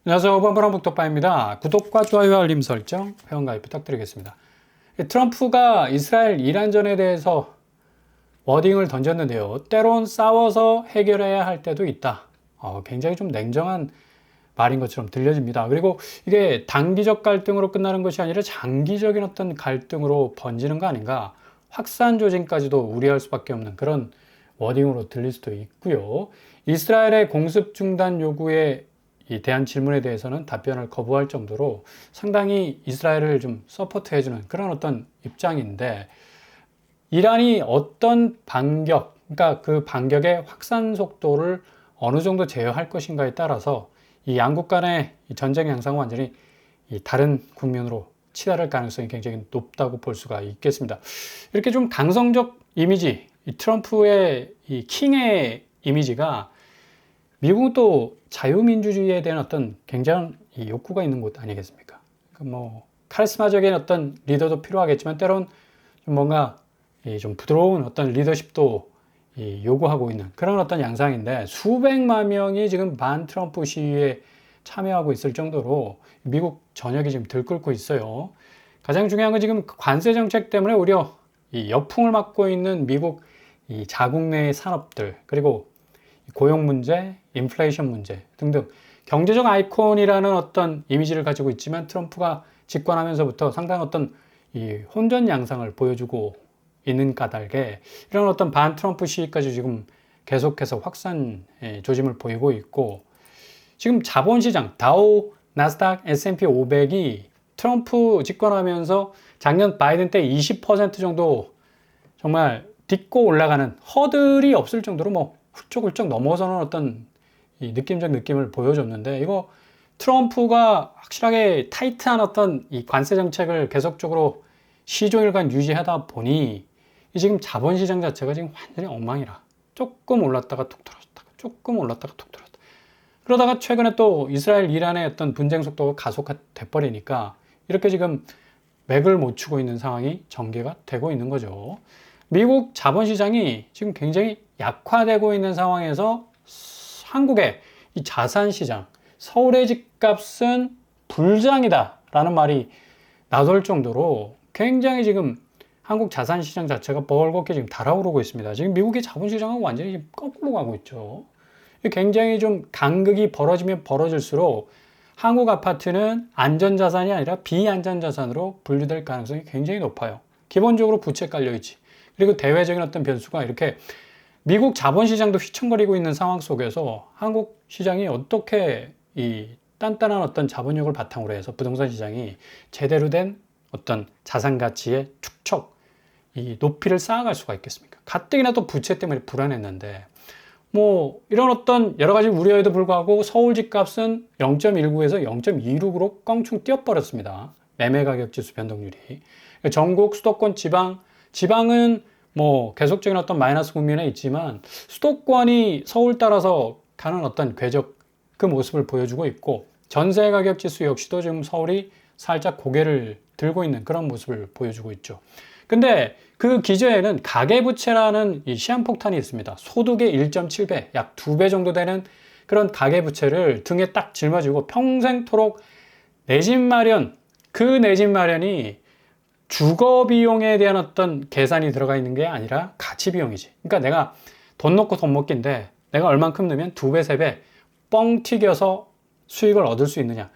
안녕하세요. 범블랑북독바입니다. 구독과 좋아요, 알림 설정, 회원가입 부탁드리겠습니다. 트럼프가 이스라엘 이란전에 대해서 워딩을 던졌는데요. 때론 싸워서 해결해야 할 때도 있다. 굉장히 좀 냉정한 말인 것처럼 들려집니다. 그리고 이게 단기적 갈등으로 끝나는 것이 아니라 장기적인 어떤 갈등으로 번지는 거 아닌가, 확산 조짐까지도 우려할 수밖에 없는 그런 워딩으로 들릴 수도 있고요. 이스라엘의 공습 중단 요구에 대한 질문에 대해서는 답변을 거부할 정도로 상당히 이스라엘을 좀 서포트해주는 그런 어떤 입장인데, 이란이 어떤 반격, 그러니까 그 반격의 확산 속도를 어느 정도 제어할 것인가에 따라서 이 양국 간의 전쟁 양상은 완전히 다른 국면으로 치달을 가능성이 굉장히 높다고 볼 수가 있겠습니다. 이렇게 좀 강성적 이미지, 이 트럼프의 이 킹의 이미지가 미국은 또 자유민주주의에 대한 어떤 굉장한 욕구가 있는 곳 아니겠습니까? 카리스마적인 어떤 리더도 필요하겠지만 때론 좀 뭔가 좀 부드러운 어떤 리더십도 요구하고 있는 그런 어떤 양상인데, 수백만 명이 지금 반 트럼프 시위에 참여하고 있을 정도로 미국 전역이 지금 들끓고 있어요. 가장 중요한 건 지금 관세 정책 때문에 오히려 이 역풍을 맞고 있는 미국 이 자국 내 산업들, 그리고 고용 문제, 인플레이션 문제 등등 경제적 아이콘이라는 어떤 이미지를 가지고 있지만, 트럼프가 집권하면서부터 상당한 어떤 이 혼전 양상을 보여주고 있는 까닭에 이런 어떤 반 트럼프 시위까지 지금 계속해서 확산 조짐을 보이고 있고, 지금 자본시장 다우, 나스닥, S&P 500이 트럼프 집권하면서 작년 바이든 때 20% 정도 정말 딛고 올라가는, 허들이 없을 정도로 훌쩍훌쩍 넘어서는 어떤 이 느낌적 느낌을 보여줬는데, 이거 트럼프가 확실하게 타이트한 어떤 이 관세 정책을 계속적으로 시종일관 유지하다 보니 지금 자본시장 자체가 지금 완전히 엉망이라, 조금 올랐다가 툭 떨어졌다가 조금 올랐다가 툭 떨어졌다. 그러다가 최근에 또 이스라엘 이란의 어떤 분쟁 속도가 가속돼 버리니까 이렇게 지금 맥을 못 추고 있는 상황이 전개가 되고 있는 거죠. 미국 자본시장이 지금 굉장히 약화되고 있는 상황에서 한국의 이 자산시장, 서울의 집값은 불장이다 라는 말이 나돌 정도로 굉장히 지금 한국 자산시장 자체가 벌겋게 지금 달아오르고 있습니다. 지금 미국의 자본시장은 완전히 지금 거꾸로 가고 있죠. 굉장히 좀 간극이 벌어지면 벌어질수록 한국 아파트는 안전자산이 아니라 비안전자산으로 분류될 가능성이 굉장히 높아요. 기본적으로 부채 깔려있지. 그리고 대외적인 어떤 변수가 이렇게 미국 자본시장도 휘청거리고 있는 상황 속에서 한국 시장이 어떻게 이 단단한 어떤 자본력을 바탕으로 해서 부동산 시장이 제대로 된 어떤 자산 가치의 축적, 이 높이를 쌓아갈 수가 있겠습니까? 가뜩이나 또 부채 때문에 불안했는데, 이런 어떤 여러 가지 우려에도 불구하고 서울 집값은 0.19에서 0.26으로 껑충 뛰어버렸습니다. 매매 가격 지수 변동률이. 전국, 수도권, 지방은 계속적인 어떤 마이너스 국면에 있지만 수도권이 서울 따라서 가는 어떤 궤적, 그 모습을 보여주고 있고, 전세 가격 지수 역시도 지금 서울이 살짝 고개를 들고 있는 그런 모습을 보여주고 있죠. 근데 그 기저에는 가계부채라는 이 시한폭탄이 있습니다. 소득의 1.7배, 약 2배 정도 되는 그런 가계부채를 등에 딱 짊어지고 평생토록 내 집 마련, 그 내 집 마련이 주거 비용에 대한 어떤 계산이 들어가 있는 게 아니라 가치 비용이지. 그러니까 내가 돈 넣고 돈 먹기인데 내가 얼만큼 넣으면 2배, 3배 뻥 튀겨서 수익을 얻을 수 있느냐.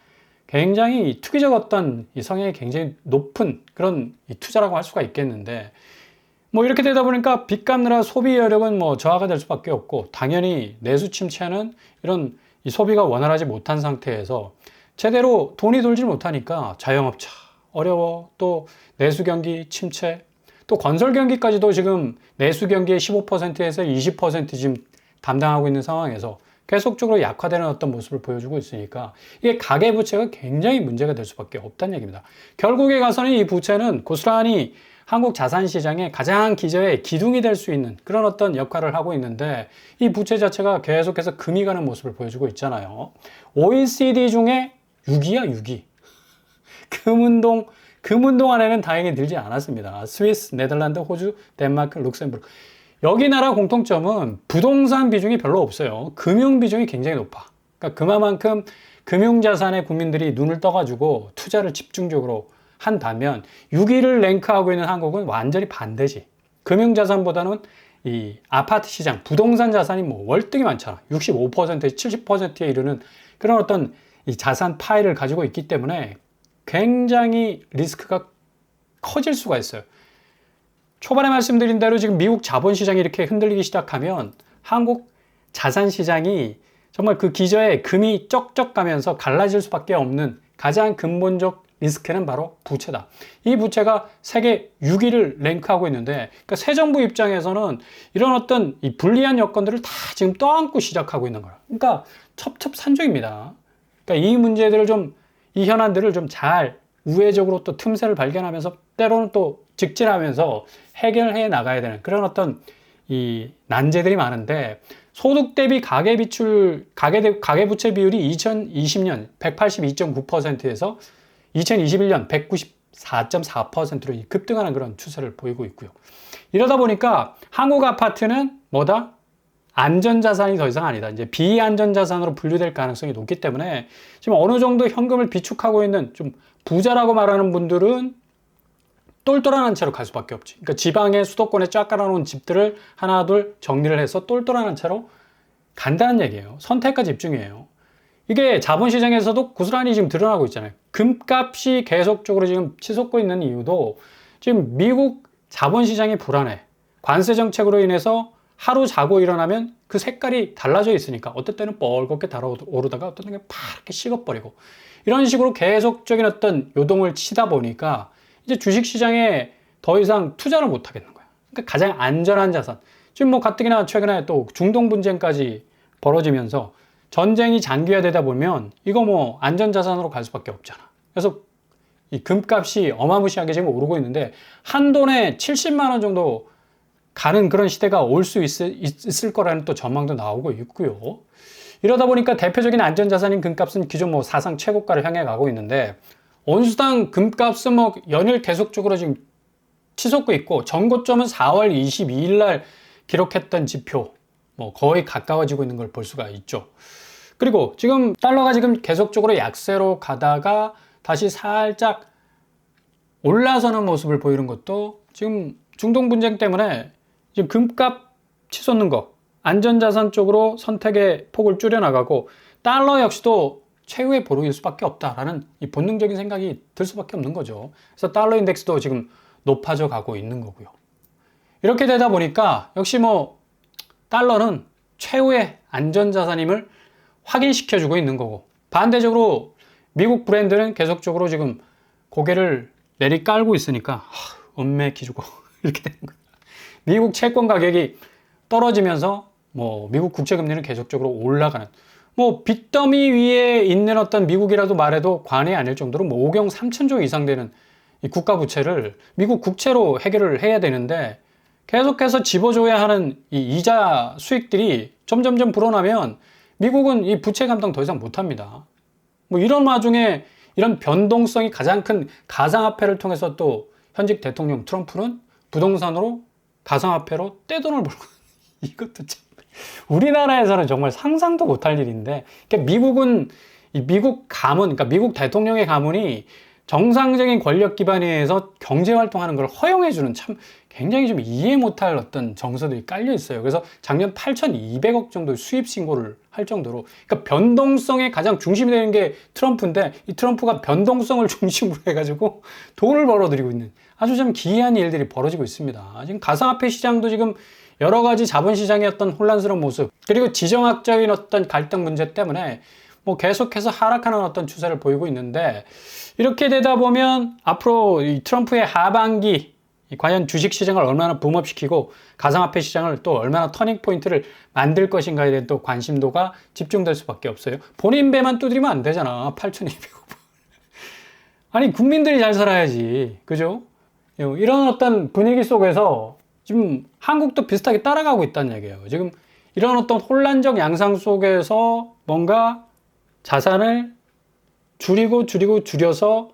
굉장히 투기적 어떤 이 성향이 굉장히 높은 그런 이 투자라고 할 수가 있겠는데, 이렇게 되다 보니까 빚 갚느라 소비 여력은 저하가 될 수밖에 없고, 당연히 내수 침체는 이런 이 소비가 원활하지 못한 상태에서 제대로 돈이 돌지 못하니까 자영업자 어려워, 또 내수 경기 침체, 또 건설 경기까지도 지금 내수 경기의 15%에서 20% 지금 담당하고 있는 상황에서 계속적으로 약화되는 어떤 모습을 보여주고 있으니까 이게 가계부채가 굉장히 문제가 될 수밖에 없다는 얘기입니다. 결국에 가서는 이 부채는 고스란히 한국 자산시장의 가장 기저의 기둥이 될 수 있는 그런 어떤 역할을 하고 있는데, 이 부채 자체가 계속해서 금이 가는 모습을 보여주고 있잖아요. OECD 중에 6위야, 6위. 금운동 안에는 다행히 들지 않았습니다. 스위스, 네덜란드, 호주, 덴마크, 룩셈부르크. 여기 나라 공통점은 부동산 비중이 별로 없어요. 금융 비중이 굉장히 높아. 그러니까 그만큼 금융자산에 국민들이 눈을 떠가지고 투자를 집중적으로 한다면 6위를 랭크하고 있는 한국은 완전히 반대지. 금융자산보다는 이 아파트 시장, 부동산 자산이 뭐 월등히 많잖아. 65%, 70%에 이르는 그런 어떤 이 자산 파일을 가지고 있기 때문에 굉장히 리스크가 커질 수가 있어요. 초반에 말씀드린 대로 지금 미국 자본시장이 이렇게 흔들리기 시작하면 한국 자산시장이 정말 그 기저에 금이 쩍쩍 가면서 갈라질 수밖에 없는 가장 근본적 리스크는 바로 부채다. 이 부채가 세계 6위를 랭크하고 있는데, 그러니까 새 정부 입장에서는 이런 어떤 이 불리한 여건들을 다 지금 떠안고 시작하고 있는 거예요. 그러니까 첩첩산중입니다. 그러니까 이 문제들을 좀, 이 현안들을 좀 잘 우회적으로 또 틈새를 발견하면서 때로는 또 직진하면서 해결해 나가야 되는 그런 어떤 이 난제들이 많은데, 소득 대비 가계부채 비율이 2020년 182.9%에서 2021년 194.4%로 급등하는 그런 추세를 보이고 있고요. 이러다 보니까 한국 아파트는 뭐다? 안전자산이 더 이상 아니다. 이제 비안전자산으로 분류될 가능성이 높기 때문에 지금 어느 정도 현금을 비축하고 있는 좀 부자라고 말하는 분들은 똘똘한 채로 갈 수밖에 없지. 그러니까 지방의 수도권에 쫙 깔아놓은 집들을 하나 둘 정리를 해서 똘똘한 채로 간다는 얘기예요. 선택과 집중이에요. 이게 자본시장에서도 고스란히 지금 드러나고 있잖아요. 금값이 계속적으로 지금 치솟고 있는 이유도 지금 미국 자본시장이 불안해. 관세 정책으로 인해서 하루 자고 일어나면 그 색깔이 달라져 있으니까 어떨 때는 뻘겋게 달아오르다가 어떤 때는 파랗게 식어버리고 이런 식으로 계속적인 어떤 요동을 치다 보니까 이제 주식시장에 더 이상 투자를 못 하겠는 거야. 그러니까 가장 안전한 자산. 지금 뭐 가뜩이나 최근에 또 중동 분쟁까지 벌어지면서 전쟁이 장기화되다 보면 이거 뭐 안전자산으로 갈 수밖에 없잖아. 그래서 이 금값이 어마무시하게 지금 오르고 있는데 한돈에 70만 원 정도 가는 그런 시대가 올 수 있을 거라는 또 전망도 나오고 있고요. 이러다 보니까 대표적인 안전자산인 금값은 기존 뭐 사상 최고가를 향해 가고 있는데 온수당 금값은 뭐 연일 계속적으로 지금 치솟고 있고 전고점은 4월 22일 날 기록했던 지표 뭐 거의 가까워지고 있는 걸 볼 수가 있죠. 그리고 지금 달러가 지금 계속적으로 약세로 가다가 다시 살짝 올라서는 모습을 보이는 것도 지금 중동 분쟁 때문에 지금 금값 치솟는 거 안전자산 쪽으로 선택의 폭을 줄여나가고 달러 역시도 최후의 보루일 수밖에 없다라는 이 본능적인 생각이 들 수밖에 없는 거죠. 그래서 달러 인덱스도 지금 높아져 가고 있는 거고요. 이렇게 되다 보니까 역시 뭐 달러는 최후의 안전자산임을 확인시켜주고 있는 거고 반대적으로 미국 브랜드는 계속적으로 지금 고개를 내리깔고 있으니까 은매 기주고 이렇게 되는 거예요. 미국 채권 가격이 떨어지면서 뭐 미국 국채금리는 계속적으로 올라가는 뭐 빚더미 위에 있는 어떤 미국이라도 말해도 관이 아닐 정도로 뭐 5경 3천조 이상 되는 이 국가 부채를 미국 국채로 해결을 해야 되는데 계속해서 집어줘야 하는 이 이자 수익들이 점점점 불어나면 미국은 이 부채 감당 더 이상 못합니다. 뭐 이런 와중에 이런 변동성이 가장 큰 가상화폐를 통해서 또 현직 대통령 트럼프는 부동산으로 가상화폐로 떼돈을 벌고 이것도 참 우리나라에서는 정말 상상도 못할 일인데 그러니까 미국은 이 미국 가문 그러니까 미국 대통령의 가문이 정상적인 권력 기반에 의해서 경제 활동하는 걸 허용해주는 참 굉장히 좀 이해 못할 어떤 정서들이 깔려 있어요. 그래서 작년 8,200억 정도 수입 신고를 할 정도로 그러니까 변동성의 가장 중심이 되는 게 트럼프인데 이 트럼프가 변동성을 중심으로 해가지고 돈을 벌어들이고 있는 아주 좀 기이한 일들이 벌어지고 있습니다. 지금 가상화폐 시장도 지금 여러 가지 자본시장의 어떤 혼란스러운 모습 그리고 지정학적인 어떤 갈등 문제 때문에 뭐 계속해서 하락하는 어떤 추세를 보이고 있는데 이렇게 되다 보면 앞으로 이 트럼프의 하반기 과연 주식시장을 얼마나 붐업시키고 가상화폐 시장을 또 얼마나 터닝포인트를 만들 것인가에 대한 또 관심도가 집중될 수밖에 없어요. 본인 배만 두드리면 안 되잖아. 8,200억. 아니 국민들이 잘 살아야지. 그죠? 이런 어떤 분위기 속에서 지금 한국도 비슷하게 따라가고 있다는 얘기예요. 지금 이런 어떤 혼란적 양상 속에서 뭔가 자산을 줄여서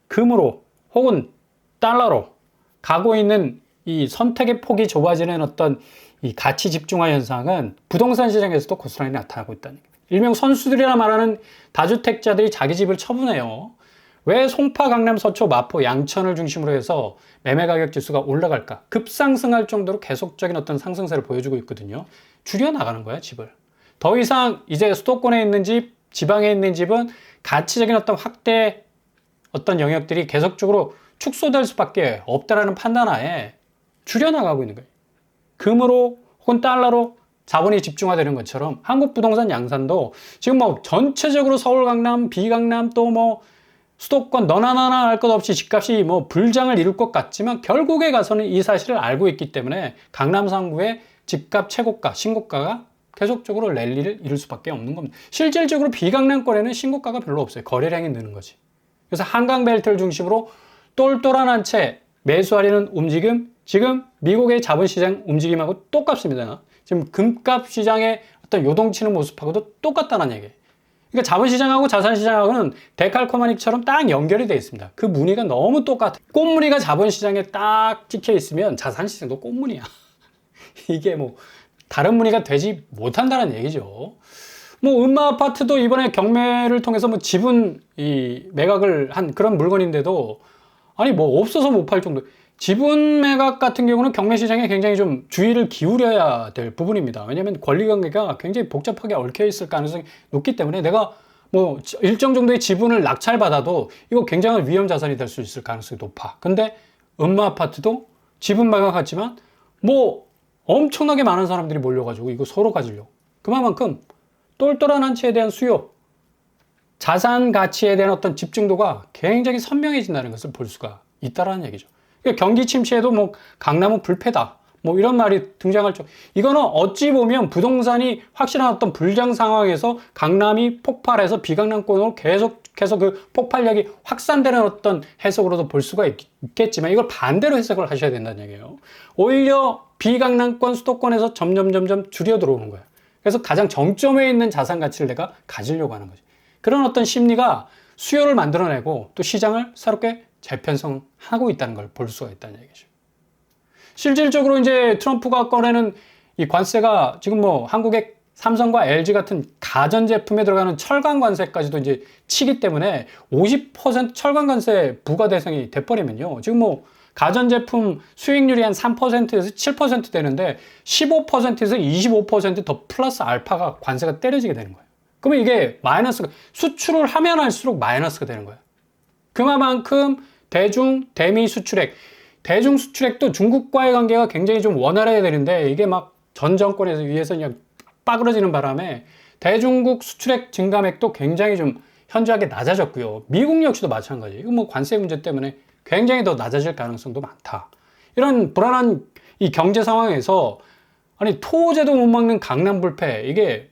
금으로 혹은 달러로 가고 있는 이 선택의 폭이 좁아지는 어떤 이 가치 집중화 현상은 부동산 시장에서도 고스란히 나타나고 있다는 얘기입니다. 일명 선수들이라 말하는 다주택자들이 자기 집을 처분해요. 왜 송파, 강남, 서초, 마포, 양천을 중심으로 해서 매매 가격 지수가 올라갈까? 급상승할 정도로 계속적인 어떤 상승세를 보여주고 있거든요. 줄여나가는 거야, 집을. 더 이상 이제 수도권에 있는 집, 지방에 있는 집은 가치적인 어떤 확대 어떤 영역들이 계속적으로 축소될 수밖에 없다라는 판단하에 줄여나가고 있는 거예요. 금으로 혹은 달러로 자본이 집중화되는 것처럼 한국 부동산 양산도 지금 뭐 전체적으로 서울, 강남, 비강남 또 뭐 수도권 너나 나나 할 것 없이 집값이 뭐 불장을 이룰 것 같지만 결국에 가서는 이 사실을 알고 있기 때문에 강남 상구의 집값 최고가, 신고가가 계속적으로 랠리를 이룰 수밖에 없는 겁니다. 실질적으로 비강남권에는 신고가가 별로 없어요. 거래량이 느는 거지. 그래서 한강 벨트를 중심으로 똘똘한 한 채 매수하려는 움직임, 지금 미국의 자본시장 움직임하고 똑같습니다. 지금 금값 시장의 어떤 요동치는 모습하고도 똑같다는 얘기예요. 그러니까 자본시장하고 자산시장하고는 데칼코마닉처럼 딱 연결이 되어 있습니다. 그 무늬가 너무 똑같아요. 꽃무늬가 자본시장에 딱 찍혀 있으면 자산시장도 꽃무늬야. 이게 뭐 다른 무늬가 되지 못한다는 얘기죠. 뭐 음마 아파트도 이번에 경매를 통해서 뭐 지분 매각을 한 그런 물건인데도 아니 뭐 없어서 못 팔 정도. 지분 매각 같은 경우는 경매 시장에 굉장히 좀 주의를 기울여야 될 부분입니다. 왜냐하면 권리관계가 굉장히 복잡하게 얽혀 있을 가능성이 높기 때문에 내가 뭐 일정 정도의 지분을 낙찰받아도 이거 굉장한 위험 자산이 될 수 있을 가능성이 높아. 근데 음마 아파트도 지분 매각하지만 뭐 엄청나게 많은 사람들이 몰려가지고 이거 서로 가지려고. 그만큼 똘똘한 한 채에 대한 수요, 자산 가치에 대한 어떤 집중도가 굉장히 선명해진다는 것을 볼 수가 있다라는 얘기죠. 그러니까 경기 침체에도 뭐 강남은 불패다. 뭐 이런 말이 등장할 정. 이거는 어찌 보면 부동산이 확실한 어떤 불장 상황에서 강남이 폭발해서 비강남권으로 계속해서 그 폭발력이 확산되는 어떤 해석으로도 볼 수가 있겠지만 이걸 반대로 해석을 하셔야 된다는 얘기예요. 오히려 비강남권 수도권에서 점점 줄여 들어오는 거예요. 그래서 가장 정점에 있는 자산 가치를 내가 가지려고 하는 거지. 그런 어떤 심리가 수요를 만들어내고 또 시장을 새롭게 재편성하고 있다는 걸 볼 수가 있다는 얘기죠. 실질적으로 이제 트럼프가 꺼내는 이 관세가 지금 뭐 한국의 삼성과 LG 같은 가전제품에 들어가는 철강 관세까지도 이제 치기 때문에 50% 철강 관세 부과 대상이 돼버리면요. 지금 뭐 가전제품 수익률이 한 3%에서 7% 되는데 15%에서 25% 더 플러스 알파가 관세가 때려지게 되는 거예요. 그러면 이게 마이너스가, 수출을 하면 할수록 마이너스가 되는 거예요. 그만큼 대미 수출액, 대중 수출액도 중국과의 관계가 굉장히 좀 원활해야 되는데 이게 막 전 정권에서 위에서 그냥 빠그러지는 바람에 대중국 수출액 증감액도 굉장히 좀 현저하게 낮아졌고요. 미국 역시도 마찬가지. 이거 뭐 관세 문제 때문에 굉장히 더 낮아질 가능성도 많다. 이런 불안한 이 경제 상황에서 아니 토제도 못 막는 강남 불패 이게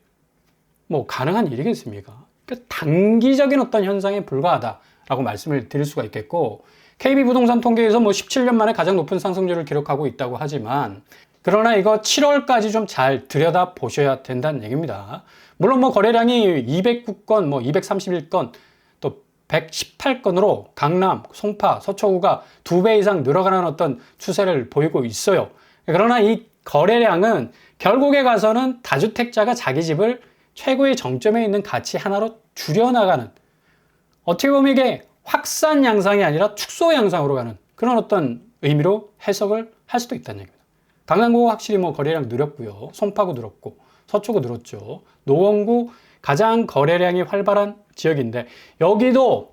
뭐 가능한 일이겠습니까? 그러니까 단기적인 어떤 현상에 불과하다라고 말씀을 드릴 수가 있겠고 KB부동산 통계에서 뭐 17년 만에 가장 높은 상승률을 기록하고 있다고 하지만 그러나 이거 7월까지 좀 잘 들여다 보셔야 된다는 얘기입니다. 물론 뭐 거래량이 209건, 뭐 231건, 또 118건으로 강남, 송파, 서초구가 2배 이상 늘어가는 어떤 추세를 보이고 있어요. 그러나 이 거래량은 결국에 가서는 다주택자가 자기 집을 최고의 정점에 있는 가치 하나로 줄여나가는, 어떻게 보면 이게 확산 양상이 아니라 축소 양상으로 가는 그런 어떤 의미로 해석을 할 수도 있다는 얘기입니다. 강남구가 확실히 뭐 거래량 늘었고요. 송파구 늘었고 서초구 늘었죠. 노원구 가장 거래량이 활발한 지역인데 여기도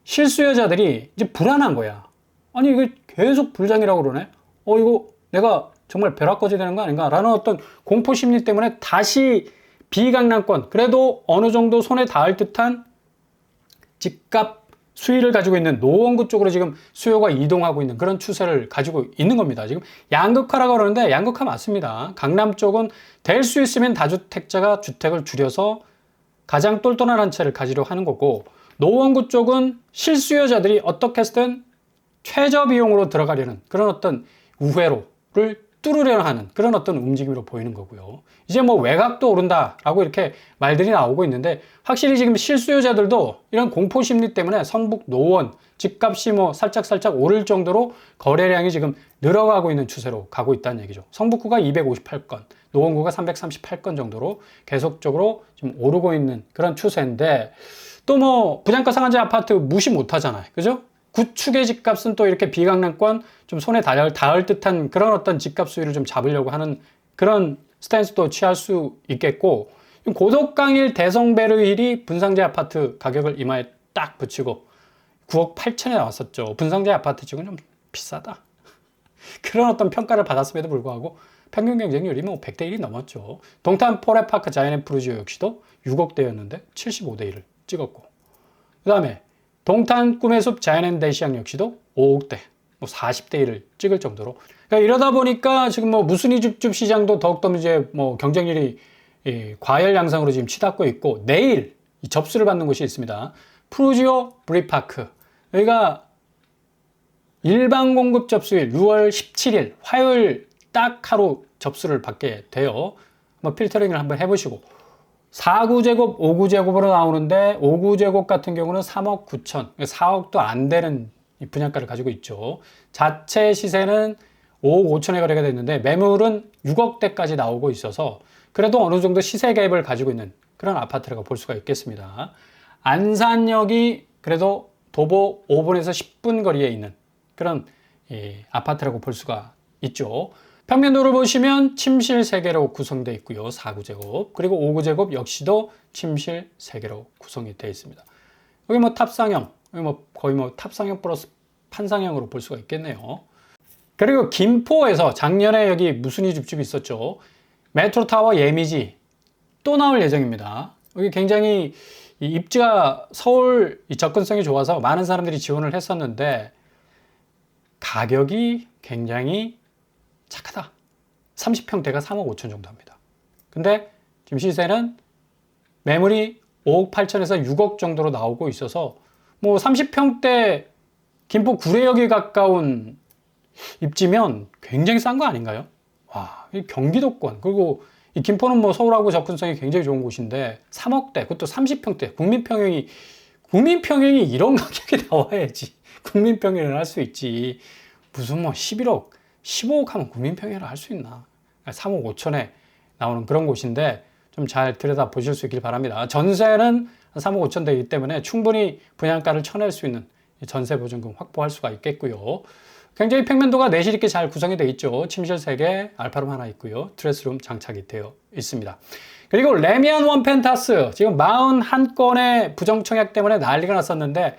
실수요자들이 이제 불안한 거야. 아니 이게 계속 불장이라고 그러네. 이거 내가 정말 벼락거지 되는 거 아닌가? 라는 어떤 공포 심리 때문에 다시 비강남권, 그래도 어느 정도 손에 닿을 듯한 집값 수위를 가지고 있는 노원구 쪽으로 지금 수요가 이동하고 있는 그런 추세를 가지고 있는 겁니다. 지금 양극화라고 그러는데 양극화 맞습니다. 강남 쪽은 될 수 있으면 다주택자가 주택을 줄여서 가장 똘똘한 한 채를 가지려 하는 거고, 노원구 쪽은 실수요자들이 어떻게 해서든 최저 비용으로 들어가려는 그런 어떤 우회로를 뚫으려 하는 그런 어떤 움직임으로 보이는 거고요. 이제 뭐 외곽도 오른다라고 이렇게 말들이 나오고 있는데 확실히 지금 실수요자들도 이런 공포 심리 때문에 성북 노원 집값이 뭐 살짝 오를 정도로 거래량이 지금 늘어가고 있는 추세로 가고 있다는 얘기죠. 성북구가 258건, 노원구가 338건 정도로 계속적으로 좀 오르고 있는 그런 추세인데, 또 뭐 분양가 상한제 아파트 무시 못 하잖아요. 그죠? 구축의 집값은 또 이렇게 비강남권 좀 손에 닿을 듯한 그런 어떤 집값 수위를 좀 잡으려고 하는 그런 스탠스도 취할 수 있겠고, 고덕강일 대성베르힐이 분상제 아파트 가격을 이마에 딱 붙이고 9억 8천에 나왔었죠. 분상제 아파트 지금 좀 비싸다. 그런 어떤 평가를 받았음에도 불구하고 평균 경쟁률이 뭐 100대 1이 넘었죠. 동탄 포레파크 자이언 프루지오 역시도 6억대였는데 75대 1을 찍었고, 그 다음에 동탄 꿈의 숲 자이언 대시양 역시도 5억대, 뭐 40대 1을 찍을 정도로, 그러니까 이러다 보니까 지금 뭐 무순위 줍줍 시장도 더욱더 이제 뭐 경쟁률이 과열 양상으로 지금 치닫고 있고, 내일 접수를 받는 곳이 있습니다. 프루지오 브리파크. 여기가 일반 공급 접수일 6월 17일 화요일 딱 하루 접수를 받게 돼요. 한번 필터링을 한번 해보시고, 4구제곱, 5구제곱으로 나오는데 5구제곱 같은 경우는 3억 9천, 4억도 안 되는 분양가를 가지고 있죠. 자체 시세는 5억 5천에 거래가 됐는데 매물은 6억대까지 나오고 있어서 그래도 어느 정도 시세 갭을 가지고 있는 그런 아파트라고 볼 수가 있겠습니다. 안산역이 그래도 도보 5분에서 10분 거리에 있는 그런 아파트라고 볼 수가 있죠. 평면도를 보시면 침실 3개로 구성되어 있고요. 4구제곱, 그리고 5구제곱 역시도 침실 3개로 구성이 되어 있습니다. 여기 뭐 탑상형, 여기 뭐 거의 뭐 탑상형 플러스 판상형으로 볼 수가 있겠네요. 그리고 김포에서 작년에 여기 무순위 줍줍이 있었죠. 메트로타워 예미지 또 나올 예정입니다. 여기 굉장히 이 입지가 서울 접근성이 좋아서 많은 사람들이 지원을 했었는데 가격이 굉장히 착하다. 30평대가 3억 5천 정도 합니다. 근데 지금 시세는 매물이 5억 8천에서 6억 정도로 나오고 있어서 뭐 30평대 김포 구례역에 가까운 입지면 굉장히 싼 거 아닌가요? 와, 이 경기도권, 그리고 이 김포는 뭐 서울하고 접근성이 굉장히 좋은 곳인데 3억대, 그것도 30평대, 국민평형이 이런 가격에 나와야지 국민평형을 할 수 있지. 무슨 뭐 11억, 15억 하면 국민평형을 할 수 있나? 3억 5천에 나오는 그런 곳인데 좀 잘 들여다 보실 수 있길 바랍니다. 전세는 3억 5천 되기 때문에 충분히 분양가를 쳐낼 수 있는 전세보증금 확보할 수가 있겠고요. 굉장히 평면도가 내실 있게 잘 구성이 되어 있죠. 침실 3개, 알파룸 하나 있고요. 드레스룸 장착이 되어 있습니다. 그리고 레미안 원펜타스 지금 41건의 부정청약 때문에 난리가 났었는데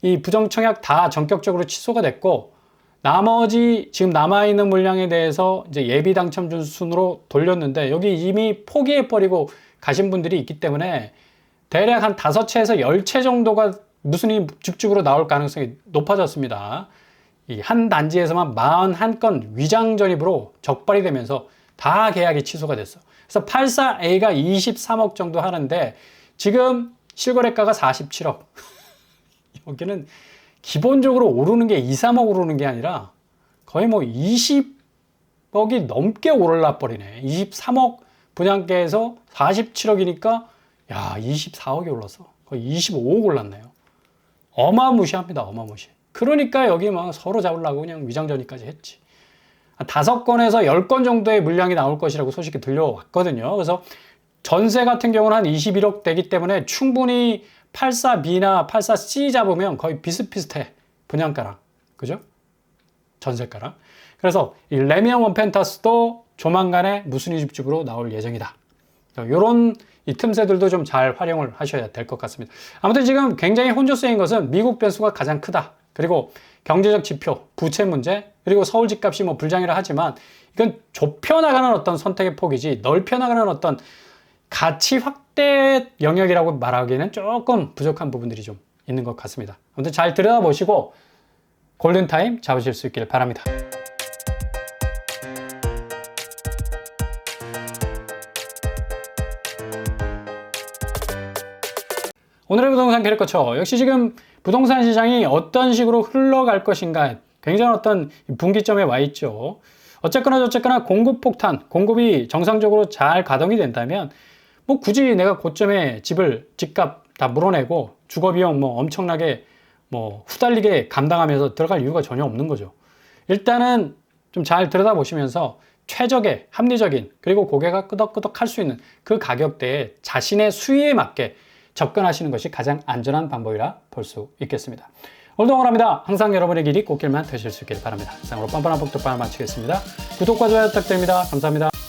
이 부정청약 다 전격적으로 취소가 됐고, 나머지 지금 남아있는 물량에 대해서 이제 예비 당첨 순으로 돌렸는데 여기 이미 포기해버리고 가신 분들이 있기 때문에 대략 한 5채에서 10채 정도가 무순위 줍줍으로 나올 가능성이 높아졌습니다. 이 한 단지에서만 41건 위장 전입으로 적발이 되면서 다 계약이 취소가 됐어. 그래서 84A가 23억 정도 하는데 지금 실거래가가 47억. 여기는 기본적으로 오르는 게 2, 3억 오르는 게 아니라 거의 뭐 20억이 넘게 오르나 버리네. 23억 분양가에서 47억이니까 야, 24억이 올랐어. 거의 25억 올랐네요. 어마무시합니다. 어마무시. 그러니까 여기 막 서로 잡으려고 그냥 위장전입까지 했지. 5건에서 10건 정도의 물량이 나올 것이라고 소식이 들려왔거든요. 그래서 전세 같은 경우는 한 21억 되기 때문에 충분히 84B나 84C 잡으면 거의 비슷비슷해. 분양가랑. 그죠? 전세가랑. 그래서 이 레미안 원펜타스도 조만간에 무순위 줍줍으로 나올 예정이다. 이런 이 틈새들도 좀 잘 활용을 하셔야 될 것 같습니다. 아무튼 지금 굉장히 혼조세인 것은 미국 변수가 가장 크다. 그리고 경제적 지표, 부채 문제, 그리고 서울 집값이 뭐 불장이라 하지만 이건 좁혀나가는 어떤 선택의 폭이지 넓혀나가는 어떤 가치 확대 영역이라고 말하기에는 조금 부족한 부분들이 좀 있는 것 같습니다. 아무튼 잘 들여다보시고 골든타임 잡으실 수 있기를 바랍니다. 오늘의 부동산 캐릭터처 역시 지금 부동산 시장이 어떤 식으로 흘러갈 것인가 굉장한 어떤 분기점에 와 있죠. 어쨌거나 저쨌거나 공급 폭탄, 공급이 정상적으로 잘 가동이 된다면 뭐 굳이 내가 고점에 집값 다 물어내고 주거비용 뭐 엄청나게 뭐 후달리게 감당하면서 들어갈 이유가 전혀 없는 거죠. 일단은 좀 잘 들여다보시면서 최적의 합리적인 그리고 고개가 끄덕끄덕 할 수 있는 그 가격대에 자신의 수위에 맞게 접근하시는 것이 가장 안전한 방법이라 볼 수 있겠습니다. 오늘도 응원합니다. 항상 여러분의 길이 꽃길만 되실 수 있기를 바랍니다. 이상으로 뻔뻔한 복덕방을 마치겠습니다. 구독과 좋아요 부탁드립니다. 감사합니다.